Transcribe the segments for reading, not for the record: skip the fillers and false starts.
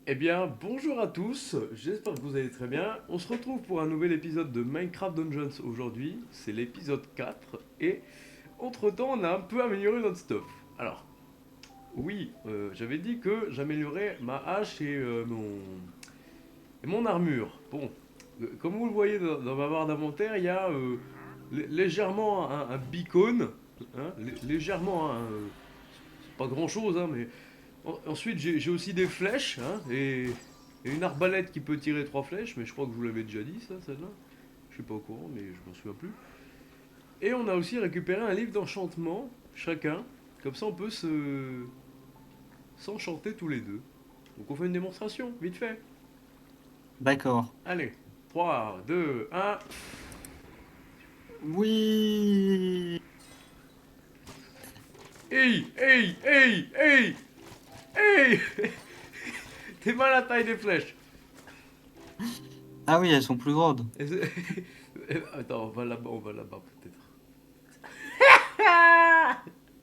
Eh bien, bonjour à tous, j'espère que vous allez très bien. On se retrouve pour un nouvel épisode de Minecraft Dungeons aujourd'hui, c'est l'épisode 4, et entre-temps on a un peu amélioré notre stuff. Alors, oui, j'avais dit que j'améliorais ma hache et mon armure. Bon, comme vous le voyez dans ma barre d'inventaire, il y a légèrement un beacon, hein, légèrement, hein, c'est pas grand-chose, hein, mais ensuite, j'ai aussi des flèches, hein, et une arbalète qui peut tirer 3 flèches, mais je crois que je vous l'avais déjà dit, ça, celle-là. Je suis pas au courant, mais je m'en souviens plus. Et on a aussi récupéré un livre d'enchantement, chacun. Comme ça, on peut s'enchanter tous les deux. Donc on fait une démonstration, vite fait. D'accord. Allez, 3, 2, 1. Oui. Hey, hey, hey, hey, hey. T'es mal à la taille des flèches. Ah oui, elles sont plus grandes. Attends, on va là-bas peut-être.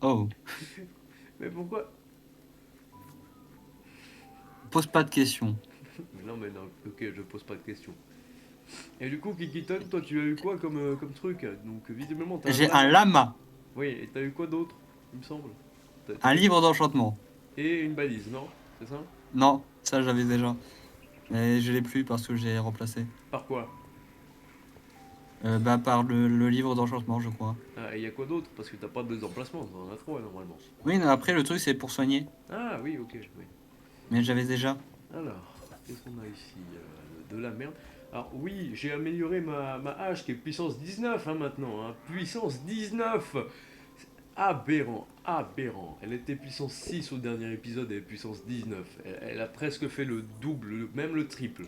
Oh, Mais pourquoi? pose pas de questions. Non, mais non, ok, je pose pas de questions. Et du coup, Kikiton, toi, tu as eu quoi comme truc? Donc, visiblement, t'as un J'ai un lama. lama, Oui, et t'as eu quoi d'autre, il me semble? T'as un récupéré. livre d'enchantement. Et une balise, non? C'est ça? Non, ça j'avais déjà. Mais je l'ai plus parce que j'ai remplacé. Par quoi? Par le livre d'enchantement, je crois. Ah, et y a quoi d'autre? Parce que t'as pas deux emplacements, t'en as trois normalement. Oui, mais après le truc c'est pour soigner. Ah, oui, ok, oui. Mais j'avais déjà. Alors, qu'est-ce qu'on a ici? De la merde. Alors, oui, j'ai amélioré ma hache qui est puissance 19 hein, maintenant. Hein. Puissance 19. Aberrant, aberrant. Elle était puissance 6 au dernier épisode, elle est puissance 19. Elle a presque fait le double, même le triple.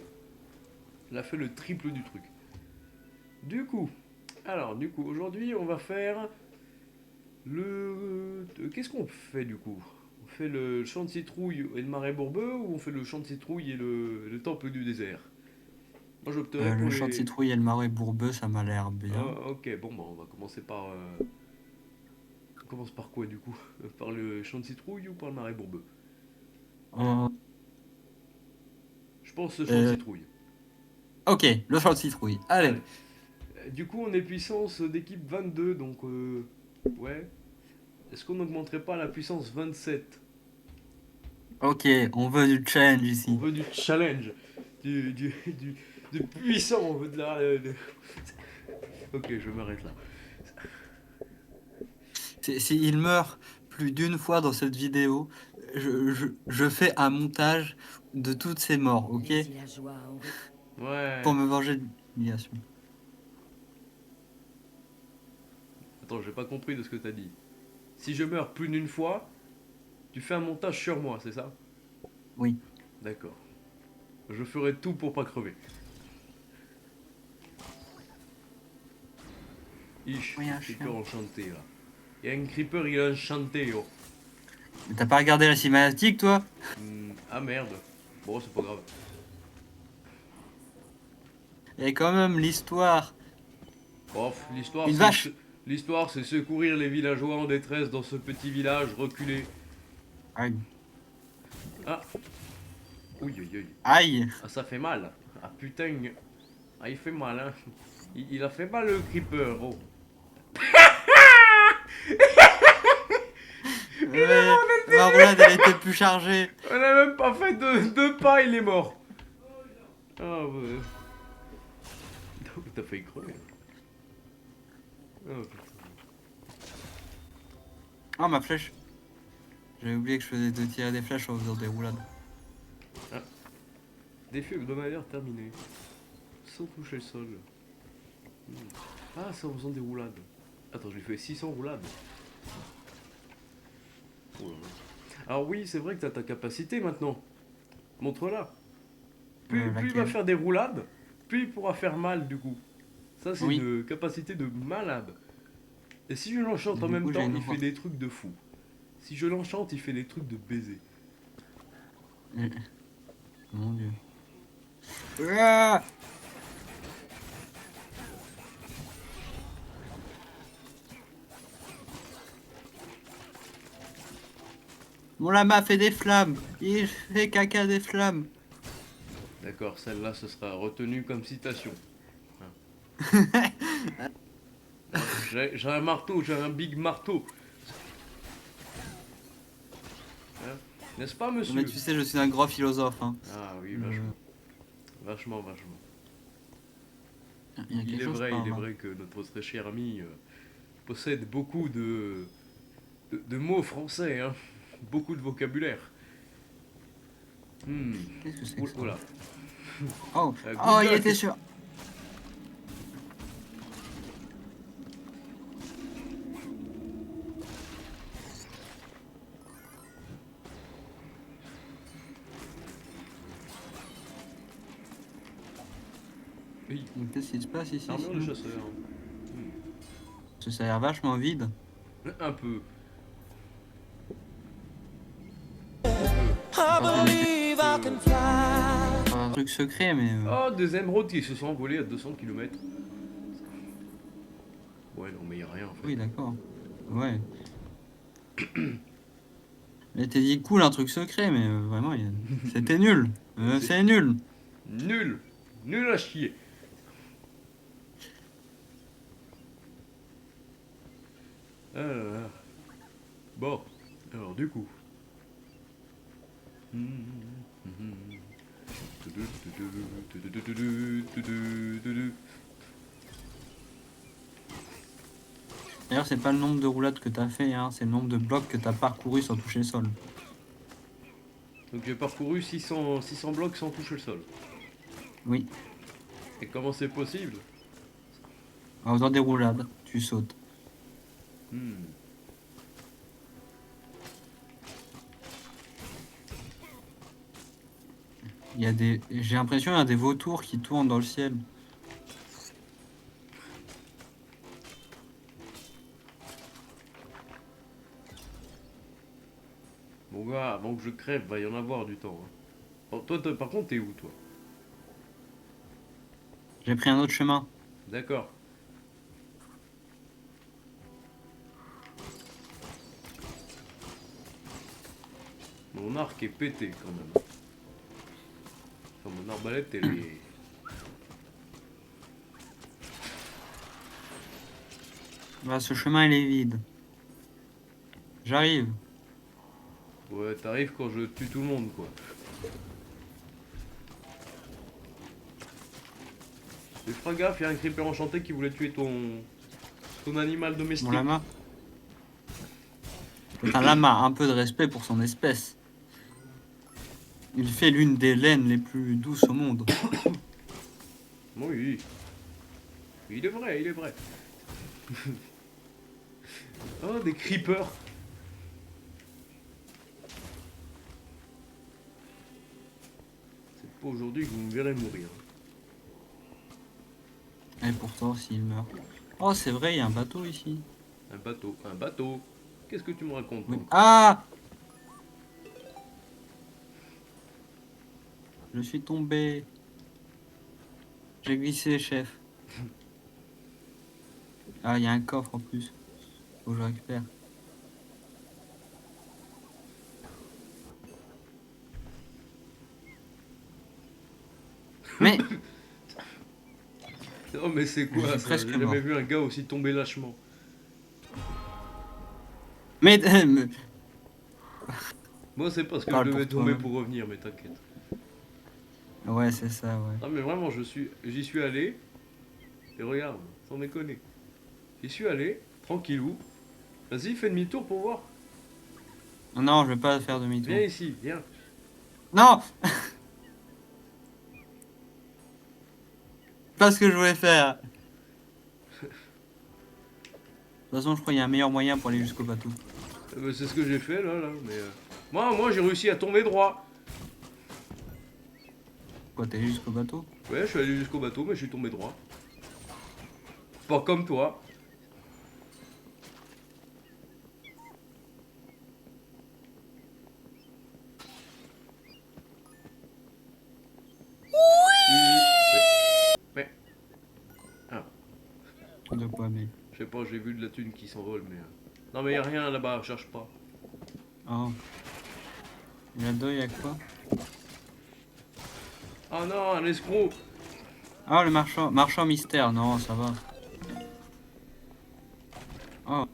Elle a fait le triple du truc. Du coup, aujourd'hui, on va faire Qu'est-ce qu'on fait du coup? On fait le champ de citrouille et le marais bourbeux ou on fait le champ de citrouille et le temple du désert? Moi, j'opterais pour Le champ de les. citrouille et le marais bourbeux, ça m'a l'air bien. Ok, bon, bah, on va commencer par. On commence par quoi du coup? Par le champ de citrouille ou par le marais bourbeux? Euh, Je pense le champ de euh, citrouille. ok, le champ de citrouille. Allez. Allez. Du coup, on est puissance d'équipe 22, donc ouais. Est-ce qu'on n'augmenterait pas la puissance 27? Ok, on veut du challenge On ici. veut du challenge, du puissant, on veut de la. Ok, je m'arrête là. S'il meurt plus d'une fois dans cette vidéo, je fais un montage de toutes ces morts, ok? Les villageois auraient... Pour Ouais. me venger de l'humiliation. Attends, j'ai pas compris de ce que t'as dit. Si je meurs plus d'une fois, tu fais un montage sur moi, c'est ça? Oui. D'accord. Je ferai tout pour pas crever. Ish, Oui, un creeper chien. enchanté là. Il y a un creeper, il est enchanté, oh. Mais t'as pas regardé la cinématique, toi? Ah merde. Bon, c'est pas grave. Et quand même, l'histoire. Bof, Une vache! l'histoire, c'est secourir les villageois en détresse dans ce petit village reculé. Aïe. Ah, oui, oui, oui. Aïe! Ah, ça fait mal. Ah putain. Ah, il fait mal, hein. Il a fait mal le creeper, oh. Ouais, ma roulade, elle était plus chargée. On a même pas fait deux pas, il est mort. Ah, ouais. T'as failli crever. Ah, putain. Ah, ma flèche. J'avais oublié que je faisais de tirer des flèches en faisant des roulades. Ah, défi hebdomadaire terminé. Sans toucher le sol. Hmm. Ah, c'est en faisant des roulades. Attends, j'ai fait 600 roulades. Oh là là. Alors oui, c'est vrai que t'as ta capacité maintenant. Montre-la. Plus il va Laquelle? faire des roulades, plus il pourra faire mal du coup. Ça, c'est Oui. une capacité de malade. Et si je l'enchante en Du même coup, j'ai temps, une il fait autre. des trucs de fou. Si je l'enchante, il fait des trucs de baiser. Mon dieu. Ah, mon lama fait des flammes. Il fait caca des flammes. D'accord, celle-là, ce sera retenu comme citation. Hein. Hein, j'ai un marteau, j'ai un big marteau. Hein. N'est-ce pas, Non, mais monsieur? tu sais, je suis un grand philosophe, hein. Ah oui, Je- vachement. Vachement, vachement. Il y a quelque chose Il par est là. vrai que notre très cher ami possède beaucoup de mots français, hein. Beaucoup de vocabulaire. Hmm. Qu'est-ce que c'est que ça? Oula. Oh, Good oh, il luck. était sûr. Oui, Mais qu'est-ce qui se passe ici, armure de sinon? chasseur. Parce que ça a l'air vachement vide. Un peu. Je pense que j'étais believe I can fly. sur un truc secret, mais... Oh, des émeraudes qui se sont envolées à 200 km. Ouais, non, mais y a rien en fait. Oui, d'accord. Ouais. Mais t'as dit cool, un truc secret, mais vraiment, c'était nul. C'est nul. Nul. Nul à chier. Ah. Bon, alors du coup. D'ailleurs, c'est pas le nombre de roulades que t'as fait, hein, c'est le nombre de blocs que t'as parcouru sans toucher le sol. Donc j'ai parcouru 600 blocs sans toucher le sol. Oui, Et comment c'est possible? en faisant des roulades, tu sautes. Hmm. Il y a des... J'ai l'impression qu'il y a des vautours qui tournent dans le ciel. Mon gars, avant que je crève, va y en avoir du temps. Hein. Bon, toi, par contre, t'es où, toi? J'ai pris un autre chemin. D'accord. Mon arc est pété quand même. Enfin, mon arbalète, elle est. Bah, ce chemin, il est vide. J'arrive. Ouais, t'arrives quand je tue tout le monde, quoi. Mais feras gaffe, y a un creeper enchanté qui voulait tuer ton animal domestique. Mon lama. C'est un lama, un peu de respect pour son espèce. Il fait l'une des laines les plus douces au monde. Oui. Il est vrai, il est vrai. Oh, des creepers. C'est pas aujourd'hui que vous me verrez mourir. Et pourtant, s'il meurt. Oh, c'est vrai, il y a un bateau ici. Un bateau, un bateau. Qu'est-ce que tu me racontes, Oui. toi? Ah! Je suis tombé. J'ai glissé, chef. Ah, il y a un coffre en plus. Faut que je récupère. Mais Oh, mais c'est je quoi suis ça? presque J'ai mort. jamais vu un gars aussi tomber lâchement. Mais Moi, c'est parce que je parle devais pour tomber toi-même. pour revenir, mais t'inquiète. Ouais, c'est ça, ouais. Non, mais vraiment, j'y suis allé. Et regarde, sans déconner. J'y suis allé, tranquillou. Vas-y, fais demi-tour pour voir. Non, je vais pas faire demi-tour. Viens ici, viens. Non! Pas ce que je voulais faire. De toute façon, je crois qu'il y a un meilleur moyen pour aller jusqu'au bateau. Ben, c'est ce que j'ai fait là, mais. Moi, j'ai réussi à tomber droit. Quoi, t'es allé jusqu'au bateau? Ouais, je suis allé jusqu'au bateau, mais je suis tombé droit. Pas comme toi. Mais. Ah, De quoi, mais... je sais pas, j'ai vu de la thune qui s'envole, mais. Non, mais y a rien là-bas, cherche pas. Oh. Et là-dedans, il y a quoi? Ah non, un escroc. Ah, le marchand mystère, non, ça va. Oh,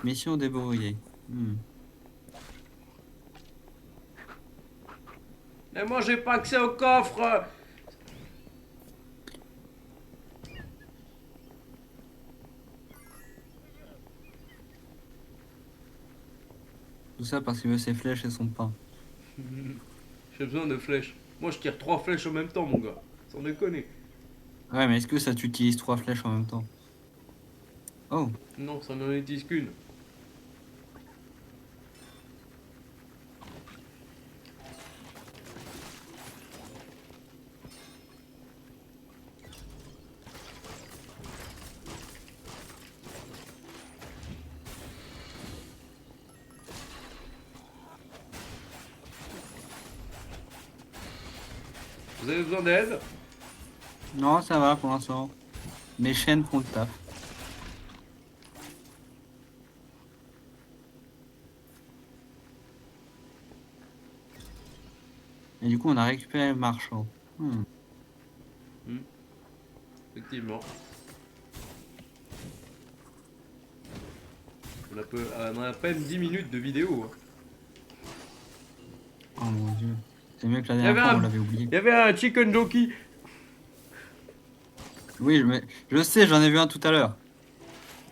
mission débrouillée. Mais moi, j'ai pas accès au coffre. Tout ça parce qu'il veut ses flèches et son pain. J'ai besoin de flèches. Moi, je tire 3 flèches en même temps, mon gars. Sans déconner. Ouais, mais est-ce que ça t'utilise 3 flèches en même temps? Oh, Non, ça n'en utilise qu'une. Vous avez besoin d'aide? non, ça va pour l'instant. Mes chaînes font le taf. Et du coup, on a récupéré le marchand. Effectivement. On a à peine 10 minutes de vidéo. Hein. Oh mon dieu. C'est mieux que la Il y avait dernière fois, on un, l'avait oublié. il y avait un chicken jockey. Oui, je sais, j'en ai vu un tout à l'heure.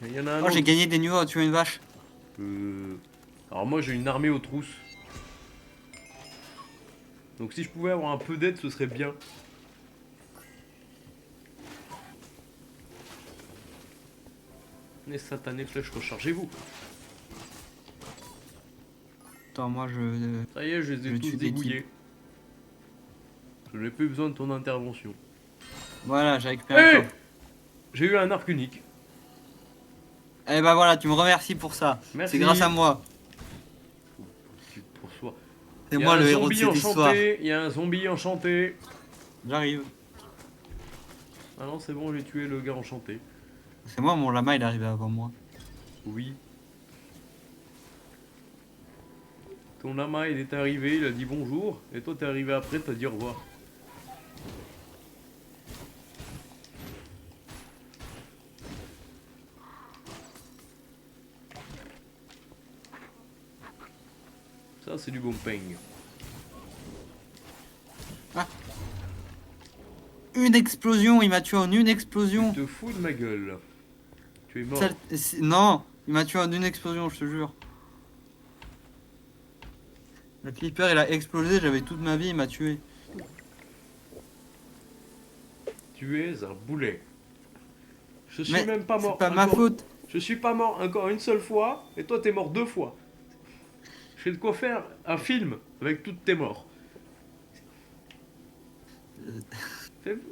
Il y en a un Oh, autre. j'ai gagné des niveaux à tuer une vache. Alors moi, j'ai une armée aux trousses. Donc si je pouvais avoir un peu d'aide, ce serait bien. Les satanées flèches, rechargez-vous. Attends, moi je. Ça y est, je les ai Je tous tue des dégouillés. Je n'ai plus besoin de ton intervention. Voilà, j'ai récupéré le Hé, coffre. j'ai eu un arc unique. Eh ben voilà, tu me remercies pour ça. Merci. C'est grâce à moi. Pour soi. C'est Il y a moi un le héros de zombie cette histoire. enchanté. Il y a un zombie enchanté. J'arrive. Ah non, c'est bon, j'ai tué le gars enchanté. C'est moi, mon lama, il est arrivé avant moi. Oui. Ton lama, il est arrivé, il a dit bonjour. Et toi, t'es arrivé après, t'as dit au revoir. Ça, c'est du bon peigne. Une explosion, il m'a tué en une explosion. Tu te fous de ma gueule. Tu es mort. Non, il m'a tué en une explosion, je te jure. Le clipper, il a explosé, j'avais toute ma vie, il m'a tué. Tu es un boulet. Je suis Mais même pas mort. c'est pas ma encore- faute. Je suis pas mort encore une seule fois. Et toi, t'es mort 2 fois. J'ai de quoi faire un film avec toutes tes morts.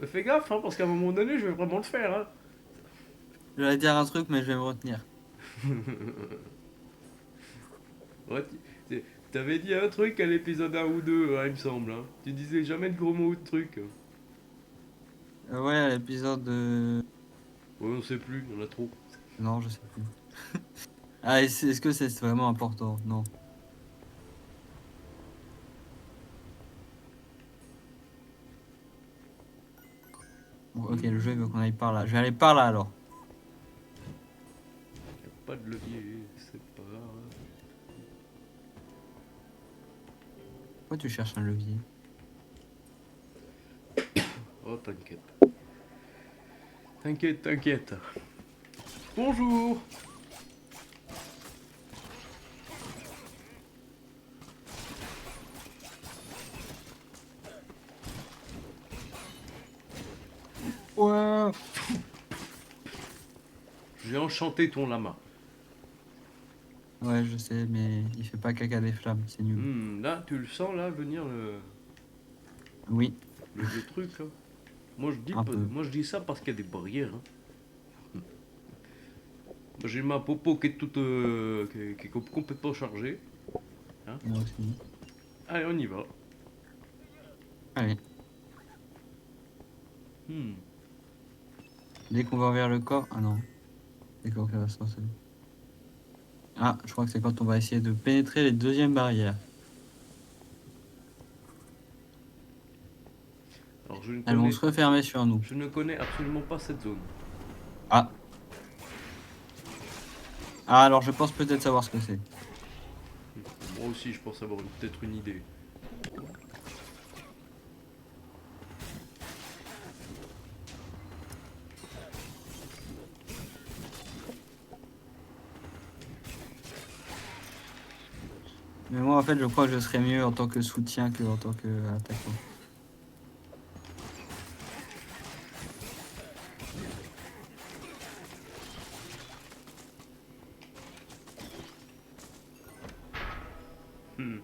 Fais gaffe, hein, parce qu'à un moment donné, je vais vraiment le faire. Hein. J'allais dire un truc, mais je vais me retenir. Ouais, t'avais dit un truc à l'épisode 1 ou 2, il me semble. Hein. Tu disais jamais de gros mots ou de trucs. Ouais, à l'épisode de... Ouais, on sait plus, il y en a trop. Non, je sais plus. Ah, est-ce que c'est vraiment important? Non. Bon, ok, le jeu il veut qu'on aille par là. Je vais aller par là alors. Y a pas de levier, c'est pas grave. Pourquoi tu cherches un levier? Oh, t'inquiète. T'inquiète, t'inquiète. Bonjour. Ouais. J'ai enchanté ton lama. Ouais, je sais, mais il fait pas caca des flammes, c'est nul. Là, tu le sens là venir Oui, le vieux truc là. un peu. Moi je dis ça parce qu'il y a des barrières. Hein. Moi j'ai ma popo qui est toute qui est complètement chargée. Moi aussi. Allez, on y va. Allez, Hmm. dès qu'on va vers le corps... Ah non. C'est quand qu'elle va se lancer. Ah, je crois que c'est quand on va essayer de pénétrer les deuxièmes barrières. Alors je ne Elles vont connais, se refermer sur nous. je ne connais absolument pas cette zone. Ah. Ah, alors je pense peut-être savoir ce que c'est. Moi aussi, je pense avoir peut-être une idée. Mais moi, en fait, je crois que je serais mieux en tant que soutien que en tant qu'attaquant. Hmm.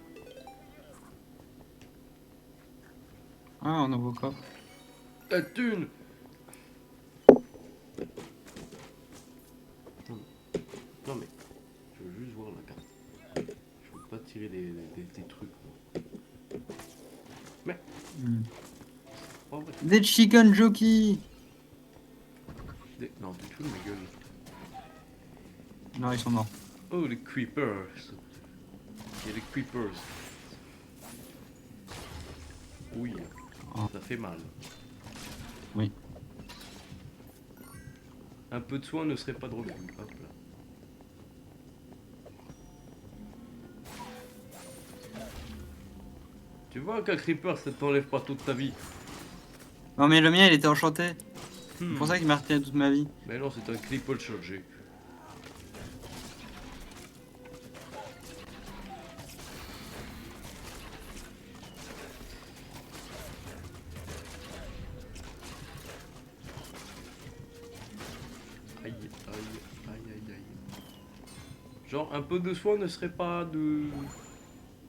Ah, un nouveau coffre. La thune. Non mais, je veux juste voir la carte. Je veux pas tirer des trucs. Moi. Hmm. Pas vrai. Des chicken jockey. Non, tu te fous de ma gueule. Non, ils sont morts. Oh, les creepers. Il y a des creepers. Oui, Oh. ça fait mal. Oui. Un peu de soin ne serait pas drôle. Hop là. Tu vois qu'un creeper ça t'enlève pas toute ta vie. Non, mais le mien, il était enchanté. C'est Hmm. pour ça qu'il m'a retenu toute ma vie. Mais non, c'est un creeper chargé. Aïe, aïe, aïe, aïe, aïe. Genre, un peu de soin ne serait pas de...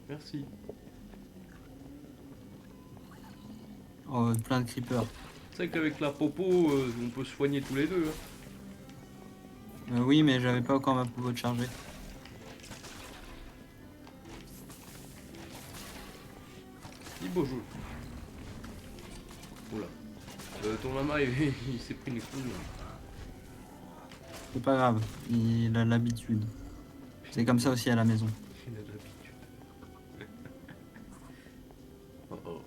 Merci. Oh, plein de creepers. Tu sais qu'avec la popo, on peut se soigner tous les deux. Hein. Oui, mais j'avais pas encore ma popo de charger. Dis bonjour. Oula. Ton maman, il s'est pris une couille. C'est pas grave, il a l'habitude. C'est comme ça aussi à la maison. Il a de l'habitude. Oh oh.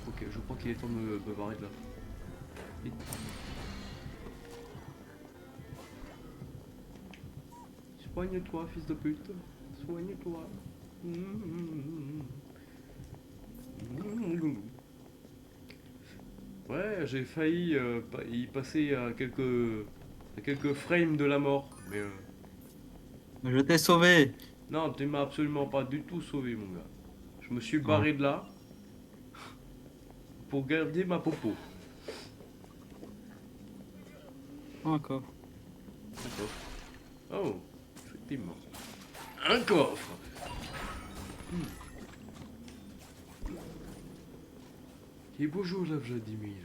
Ok, je crois qu'il est temps de me barrer de là. Vite. Soigne-toi, fils de pute. Soigne-toi. Ouais, j'ai failli y passer à quelques frames de la mort. Mais Je t'ai sauvé. non, tu m'as absolument pas du tout sauvé, mon gars. Je me suis Oh. barré de là pour garder ma popo. Oh, un coffre. Un coffre. Oh, effectivement. Un coffre. Et bonjour, la Vladimir.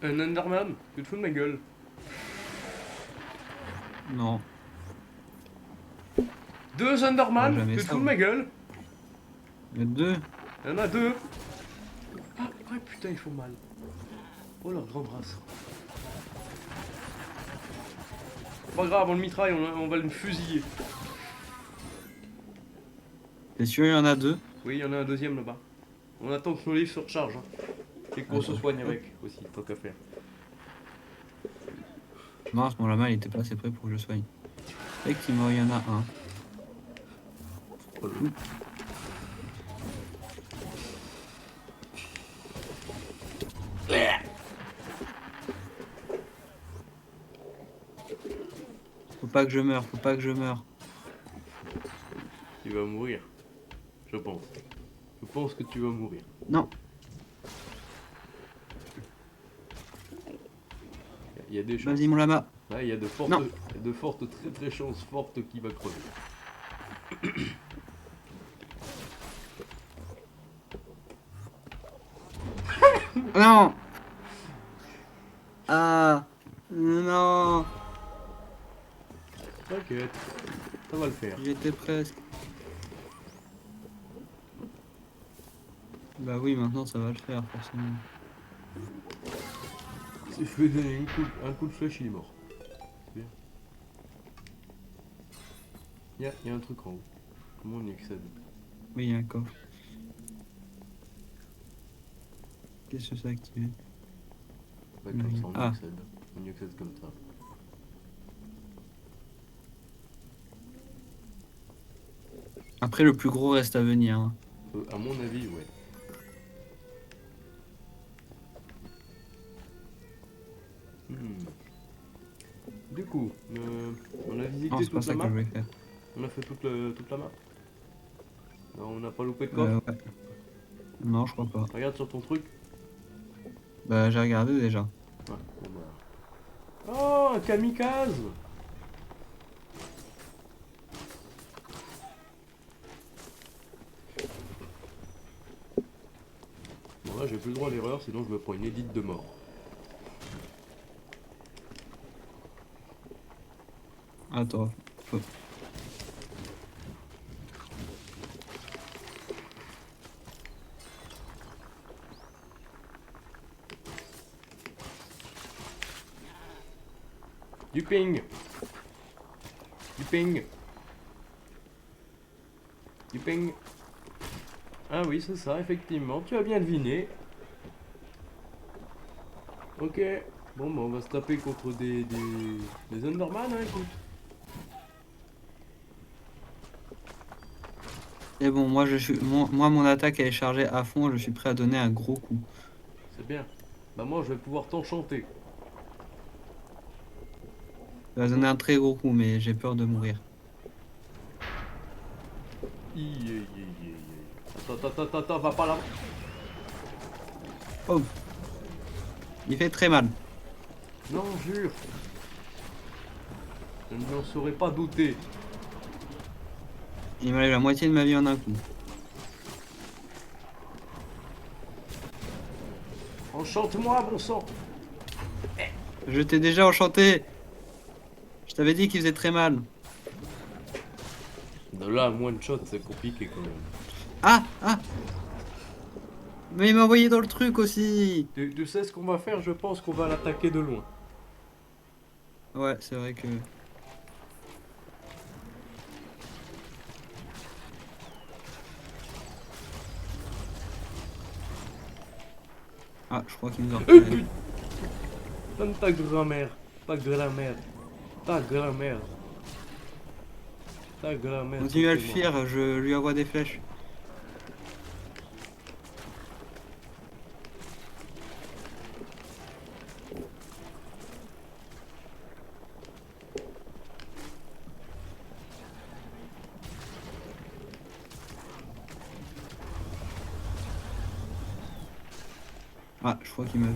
Un Enderman? Tu te fous de ma gueule? Non. Deux Enderman? Ouais, jamais Tu te ça, fous de ouais. ma gueule? Il y a deux. Il y en a deux. Ah putain, ils font mal. Oh leur grande race. Pas grave, on le mitraille, on va le fusiller. T'es sûr il y en a deux? Oui, il y en a un deuxième là-bas. On attend que nos livres se rechargent. Hein. Et qu'on se soigne avec aussi, tant qu'à faire. Non, à ce moment-là, il était pas assez près pour que je soigne. Effectivement, il y en a un. Faut pas que je meure, faut pas que je meure. Tu vas mourir. Je pense. Je pense que tu vas mourir. Non. Il y a des chances. Vas-y, mon lama. Ouais, il y a de fortes, Non. il y a de fortes, très chances fortes qu'il va crever. Non. Ah. Non. T'inquiète, ça va le faire. J'y étais presque. Bah oui, maintenant ça va le faire, forcément. Si je lui donner un coup de flèche, il est mort. C'est bien. Y a un truc en haut. Comment on y accède? Oui, il y a un coffre. Qu'est-ce que c'est activé? Ouais, comme ça, on y Ah, accède. On y accède comme ça. après le plus gros reste à venir, hein. À mon avis, ouais. Hmm. Du coup, on a Non, visité c'est pas toute la ça que map. je voulais faire. On a fait toute la map. Non, on n'a pas loupé de coffre. Ouais. Non, je crois pas. Regarde sur ton truc. Bah j'ai regardé déjà. Ouais, bon bah. Oh, un kamikaze! Bon là j'ai plus le droit à l'erreur, sinon je me prends une édite de mort. Attends. Faut- Du ping! Du ping! Du ping! Ah oui, c'est ça, effectivement, tu as bien deviné. Ok, bon bah on va se taper contre des Enderman, hein, écoute. Et bon, moi mon attaque elle est chargée à fond, je suis prêt à donner un gros coup. C'est bien. Bah moi je vais pouvoir t'enchanter. Je vais donner un très gros coup, mais j'ai peur de mourir. Attends, va pas là. Oh, il fait très mal. Non, jure. Je n'en saurais pas douter. Il m'enlève la moitié de ma vie en un coup. Enchante-moi, bon sang. Je t'ai déjà enchanté. Je t'avais dit qu'il faisait très mal. De là à one shot, c'est compliqué quand même. Ah. Mais il m'a envoyé dans le truc aussi. Tu sais ce qu'on va faire? Je pense qu'on va l'attaquer de loin. Ouais, c'est vrai que... Ah, je crois qu'il nous a repéré. Donne ta grand-mère. Ta grand-mère. Ta grand-mère. Ta grand-mère. Continue à le c'est moi. fuir, je lui envoie des flèches. Ah, je crois qu'il m'a vu.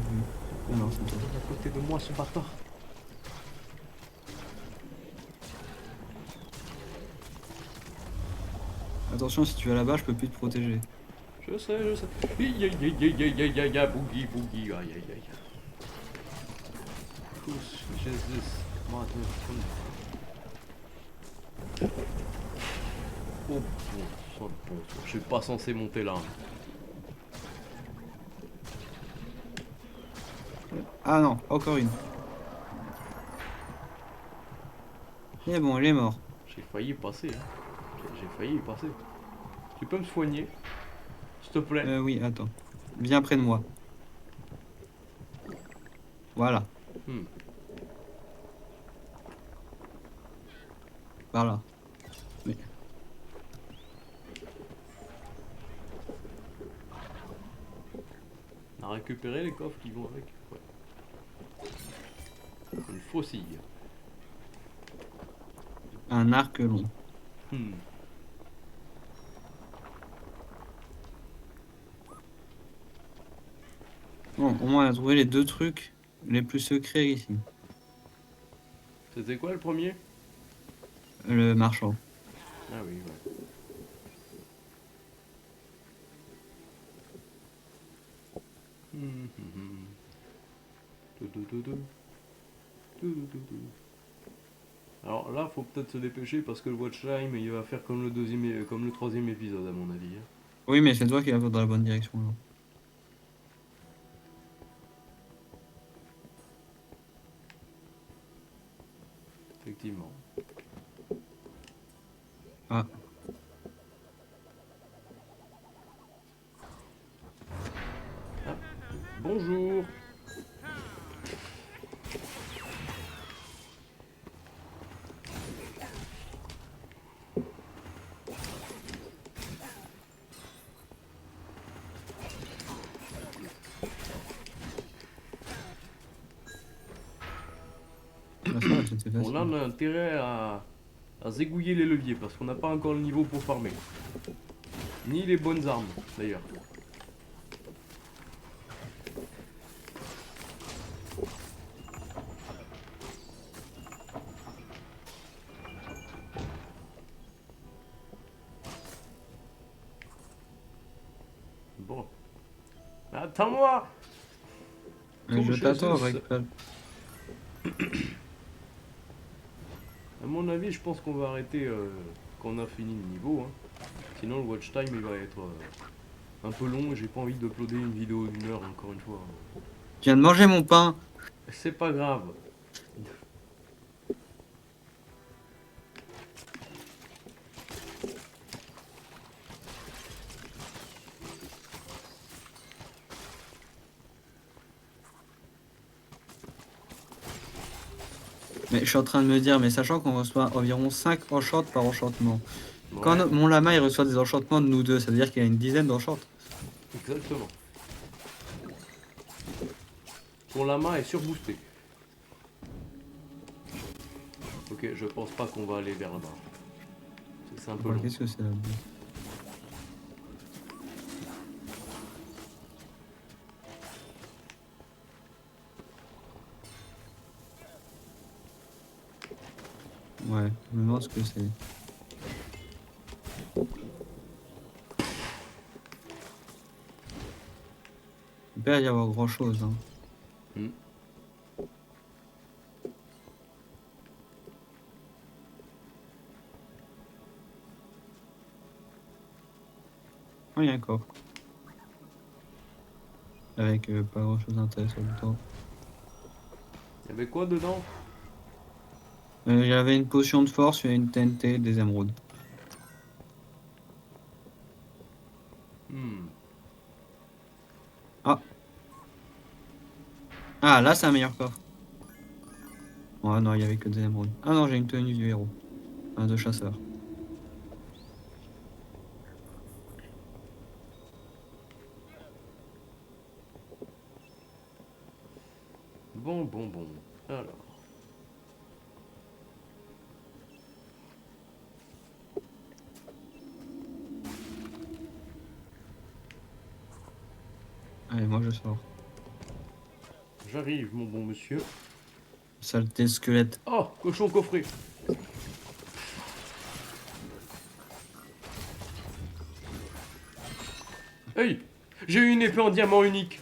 Ah non, c'est toi. À côté de moi, ce bâtard. Attention, si tu vas là-bas, je peux plus te protéger. Je sais. Boogie, boogie. Aïe, aïe, aïe. Push, Jesus. Motherfucker. Oh, bon. Je suis pas censé monter là. Ah non, encore une. Mais bon, il est mort. J'ai failli y passer. Hein. J'ai failli y passer. Tu peux me soigner, s'il te plaît? Oui, attends. Viens près de moi. Voilà, Hmm. par là. Mais... On a récupéré les coffres qui vont avec. Ouais. Une faucille. Un arc long. Hmm. Bon, au moins on a trouvé les deux trucs les plus secrets ici. C'était quoi le premier? Le marchand. Ah oui, ouais. Hmm. Alors là, faut peut-être se dépêcher parce que le watch time, il va faire comme comme le troisième épisode, à mon avis, hein. Oui, mais c'est toi qui vas dans la bonne direction. Là. Effectivement. Ah, Bonjour. bah, ça va, c'était Bon, facile. là, on a intérêt à zégouiller les leviers parce qu'on n'a pas encore le niveau pour farmer. Ni les bonnes armes, d'ailleurs. Bon. Attends-moi! Je Touche, t'attends, Sus. Rectal. À mon avis, je pense qu'on va arrêter quand on a fini le niveau, hein. Sinon, le watch time, il va être un peu long et j'ai pas envie d'uploader une vidéo d'une heure, encore une fois. Je viens de manger mon pain. C'est pas grave. Mais je suis en train de me dire, mais sachant qu'on reçoit environ 5 enchants par enchantement. Quand Ouais, mon lama il reçoit des enchantements de nous deux, ça veut dire qu'il y a une dizaine d'enchants. exactement. Ton lama est surboosté. Ok, je pense pas qu'on va aller vers là-bas. C'est un peu long. Qu'est-ce que c'est là-bas? Ouais, je me demande ce que c'est. Il peut pas y avoir grand chose. Hein. Hmm. Oh, il y a un coffre. Avec pas grand chose d'intéressant dedans. Il y avait quoi dedans? Il y avait une potion de force, il y a une TNT, des émeraudes. Hmm. Ah. Ah, là c'est un meilleur coffre. Oh non, il y avait que des émeraudes. Ah non, j'ai une tenue du héros. Un de chasseur. Bon, bon, bon. Alors. Allez, moi je sors. J'arrive, mon bon monsieur. Saleté squelette. Oh, cochon coffré. Hey, j'ai eu une épée en diamant unique.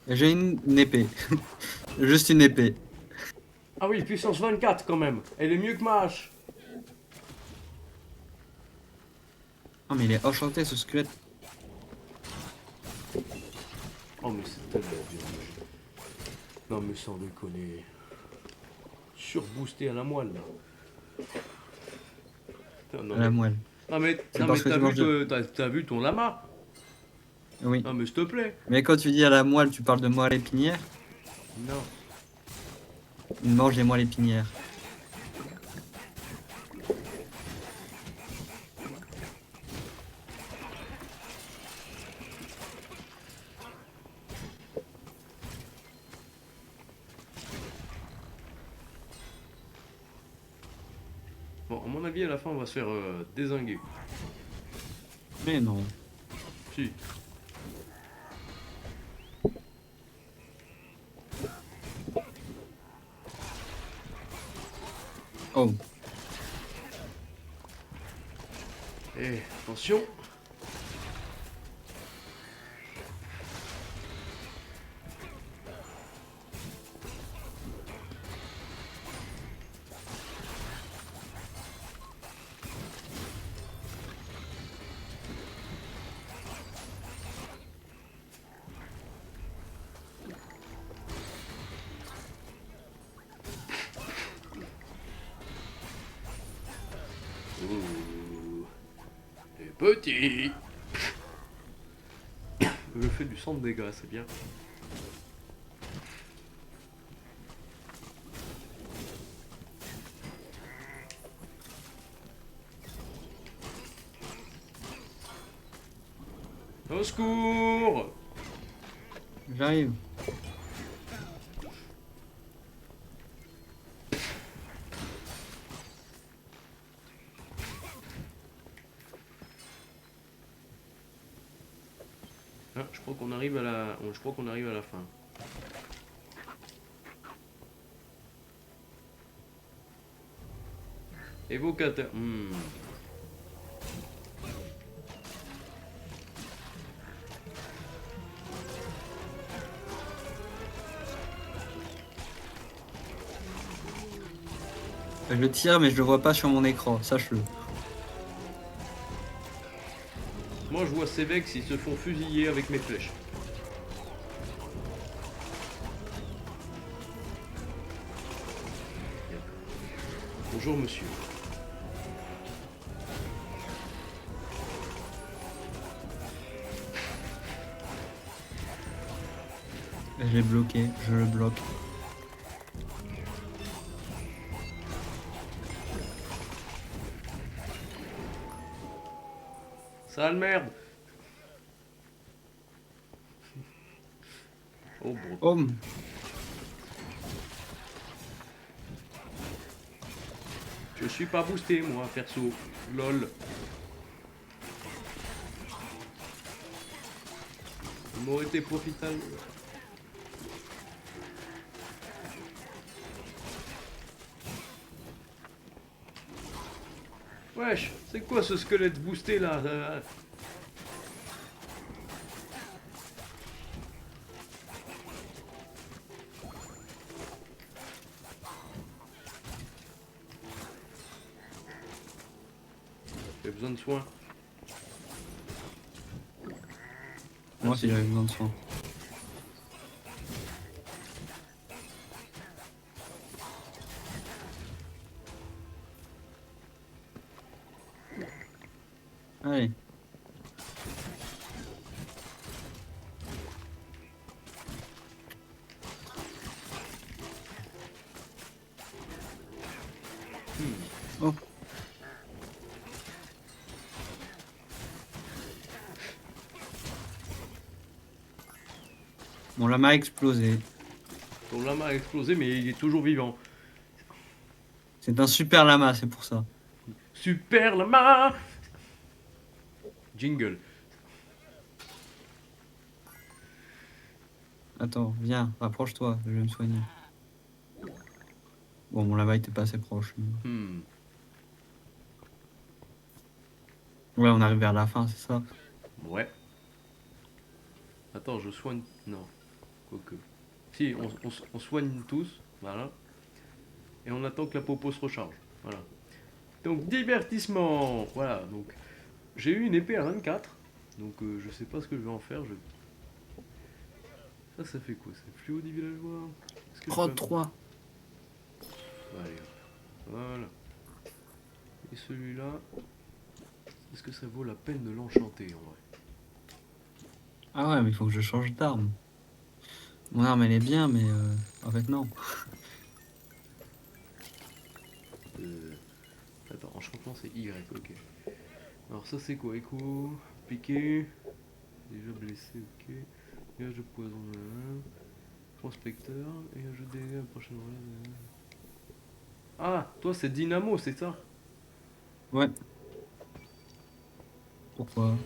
J'ai une épée. Juste une épée. Ah oui, puissance 24 quand même. Elle est mieux que ma hache. Oh mais il est enchanté ce squelette. Oh mais c'est tellement bien. Non mais sans déconner. Surboosté à la moelle là. Putain, non, À la mais... moelle. Non mais, C'est non, parce mais que t'as tu vu, manges de- t'as vu ton lama? Oui. Non mais s'il te plaît. Mais quand tu dis à la moelle, tu parles de moelle épinière. Non. Il mange les moelles épinières. Bon, à mon avis, à la fin, on va se faire dézinguer. Mais non. Si. Oh. Et attention. Oh. Et petit. Je fais du 100 de dégâts, c'est bien. Au secours! J'arrive. Ah, je crois qu'on arrive à la... Je crois qu'on arrive à la fin. Évocateur. Je le tire, mais je le vois pas sur mon écran, sache-le. Moi, je vois ces Vex, ils se font fusiller avec mes flèches. Bonjour, monsieur. Je l'ai bloqué, je le bloque. Sale merde. Oh, bon. Oh, Je suis pas boosté, moi, perso. Lol. Ça m'aurait été profitable. Wesh, c'est quoi ce squelette boosté là? J'ai besoin de soins. moi si j'avais besoin de soin. Allez. Oh. Mon lama a explosé. Ton lama a explosé, mais il est toujours vivant. C'est un super lama, c'est pour ça. Super lama! Jingle. Attends, viens, rapproche-toi, je vais me soigner. Bon, mon lama était pas assez proche. Hmm. Ouais, on arrive vers la fin, c'est ça? Ouais. Attends, je soigne. Non. Quoique. Si, on soigne tous. Voilà. Et on attend que la popo se recharge. Voilà. Donc, divertissement. Voilà. Donc, j'ai eu une épée à 24. Donc, je sais pas ce que je vais en faire. Ça fait quoi? C'est fluo des villageois? Est-ce que je peux- 33. Allez, voilà. Et celui-là, est-ce que ça vaut la peine de l'enchanter en vrai? Ah ouais, mais il faut que je change d'arme. Mon arme, elle est bien, mais en fait, non. Attends, enchantement c'est Y, ok. Alors ça c'est quoi? Écho, piqué, déjà blessé, ok. Gage de poison, prospecteur, et ajoute des dégâts à la prochaine relève. Ah, toi c'est dynamo, c'est ça? Ouais. Pourquoi?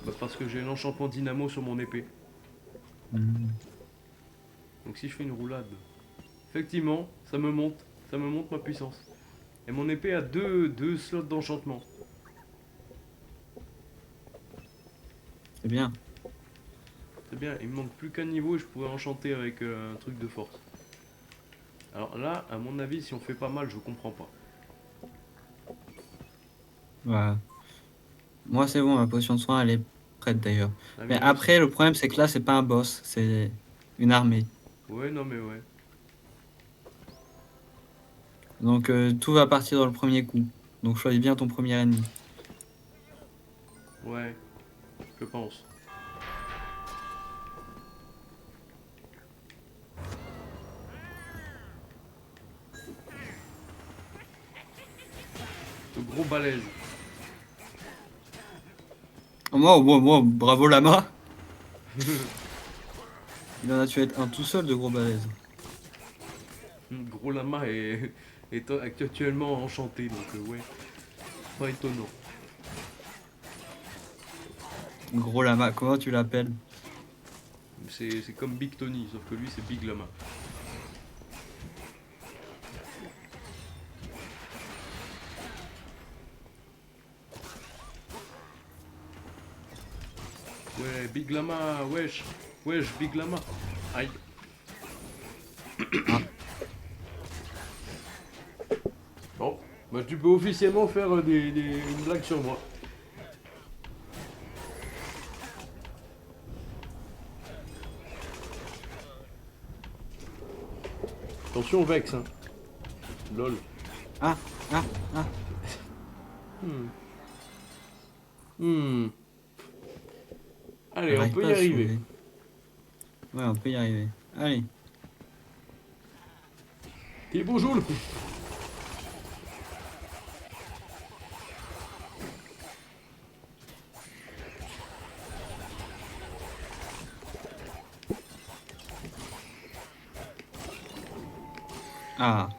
Bah parce que j'ai l'enchantement dynamo sur mon épée. Hmm. Donc si je fais une roulade, effectivement, ça me monte ma puissance. Et mon épée a deux slots d'enchantement. C'est bien. C'est bien, il me manque plus qu'un niveau et je pourrais enchanter avec un truc de force. Alors là, à mon avis, si on fait pas mal, je comprends pas. Ouais. Moi, c'est bon, ma potion de soin, elle est prête d'ailleurs. La Mais mienne après, le problème, c'est que là, c'est pas un boss, c'est une armée. aussi. Ouais, non mais ouais. Donc, tout va partir dans le premier coup. Donc choisis bien ton premier ennemi. Ouais, je pense. Le gros balèze. Bravo Lama. Il en a tué un tout seul de gros balèze. Gros lama est actuellement enchanté, donc ouais, pas étonnant. Gros Lama, comment tu l'appelles? C'est comme Big Tony, sauf que lui c'est Big Lama. Ouais, Big Lama, wesh, wesh, Big Lama. Aïe. Ah. Bon, bah tu peux officiellement faire une blague sur moi. Attention Vex, hein. Lol. Ah, ah, ah. Hmm. Hmm. Allez, on J'arrive peut pas y à arriver. sauver. Ouais, on peut y arriver. Allez. Et bonjour le Ah,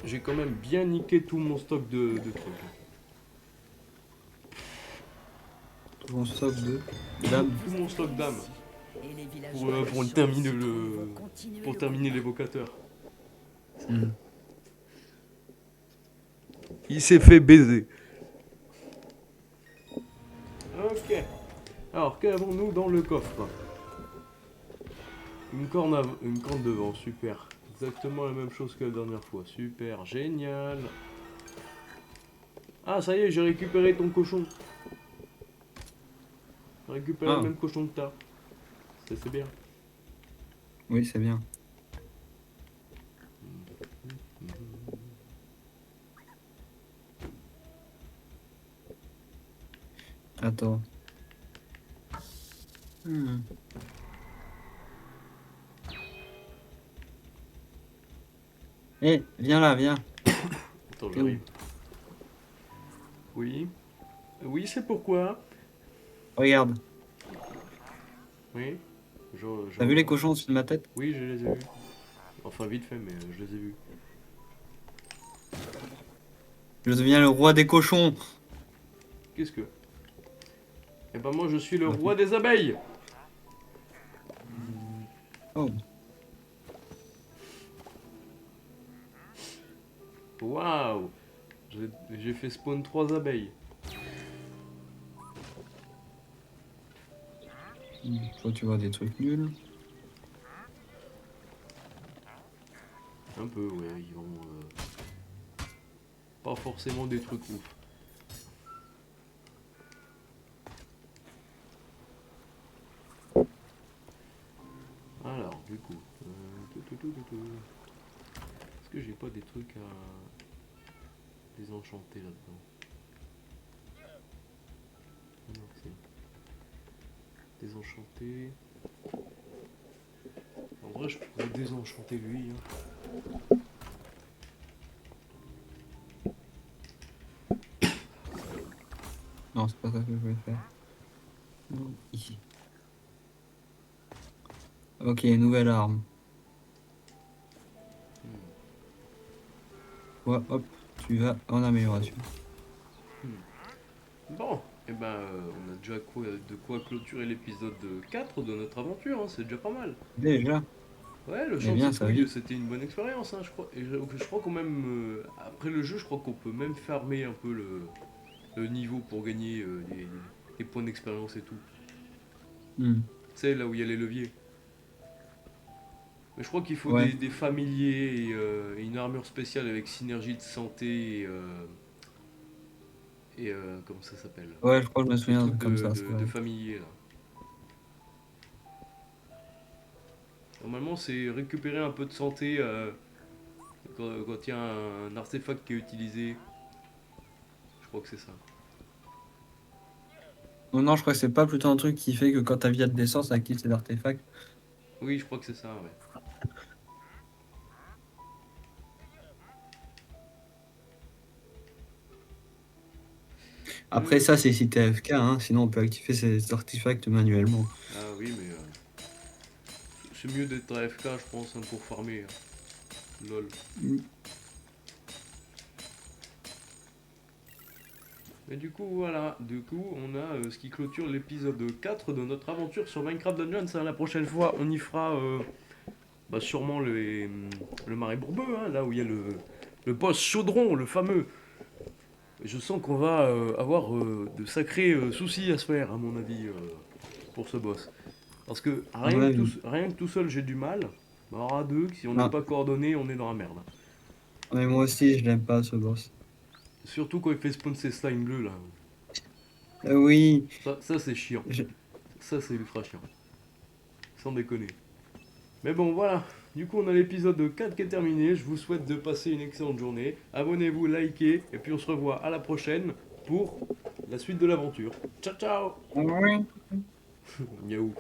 J'ai quand même bien niqué tout mon stock de trucs. tout mon stock de dames. Tout mon stock d'âme. Et les Pour terminer pour terminer l'évocateur. Hmm. Il s'est fait baiser. Ok. Alors, qu'avons-nous dans le coffre? Une corne devant, super. Exactement la même chose que la dernière fois. Super, génial. Ah, ça y est, j'ai récupéré ton cochon. J'ai récupéré le Ah. même cochon que t'as. C'est bien. Oui, c'est bien. Attends. Hmm. Eh, viens là, viens. Attends, T'es où? j'arrive. Oui. Oui, c'est pourquoi. Regarde. Oui. T'as vu les cochons au-dessus de ma tête? Oui, je les ai vus. Enfin, vite fait, mais je les ai vus. Je deviens le roi des cochons. Qu'est-ce que... Eh ben moi, je suis le roi des abeilles. Oh. Waouh. J'ai fait spawn 3 abeilles. Toi, tu vois des trucs nuls. Un peu, ouais, ils vont... pas forcément des trucs ouf. Alors, du coup... Est-ce que j'ai pas des trucs à désenchanter là-dedans? Non, c'est... Désenchanter... En vrai, je pourrais désenchanter lui, hein. Non, c'est pas ça que je voulais faire. Non, ici. Ok, nouvelle arme. Ouais, hop, tu vas en amélioration. Bon, et ben on a déjà de quoi clôturer l'épisode 4 de notre aventure, hein, c'est déjà pas mal. Déjà? Ouais, le Eh champ de bien, ça va citrouille, vite. c'était une bonne expérience, hein, je crois. Et je crois qu'on même, après le jeu, je crois qu'on peut même farmer un peu le niveau pour gagner des points d'expérience et tout. Hmm. Tu sais, là où il y a les leviers. Mais je crois qu'il faut Ouais, des familiers et une armure spéciale avec synergie de santé comment ça s'appelle? ouais, je crois que je me Le souviens truc comme ça, c'est de vrai. familier là. Normalement, c'est récupérer un peu de santé quand il y a un artefact qui est utilisé. crois que c'est ça. Non, je crois que c'est pas plutôt un truc qui fait que quand ta vie descend, ça active tes artefacts. Oui, je crois que c'est ça, ouais. Après Euh, ça, c'est si t'es AFK, hein, sinon on peut activer ces artefacts manuellement. Ah oui, mais c'est mieux d'être AFK, je pense, hein, pour farmer. Lol. Mm. Et du coup, voilà. Du coup, on a ce qui clôture l'épisode 4 de notre aventure sur Minecraft Dungeons, hein. La prochaine fois, on y fera bah, sûrement le marais bourbeux, hein, là où il y a le boss chaudron, le fameux. Je sens qu'on va avoir de sacrés soucis à se faire, à mon avis, pour ce boss. Parce que Ouais, rien que tout seul, j'ai du mal. Mais alors à deux, si on n'est ah, pas coordonné, on est dans la merde. mais moi aussi, je l'aime pas ce boss. Surtout quand il fait spawn ses slimes bleus, là. Oui, Ça c'est chiant. je- Ça, c'est ultra chiant. Sans déconner. Mais bon, voilà. Du coup, on a l'épisode 4 qui est terminé. Je vous souhaite de passer une excellente journée. Abonnez-vous, likez, et puis on se revoit à la prochaine pour la suite de l'aventure. Ciao, ciao. oui. Miaou.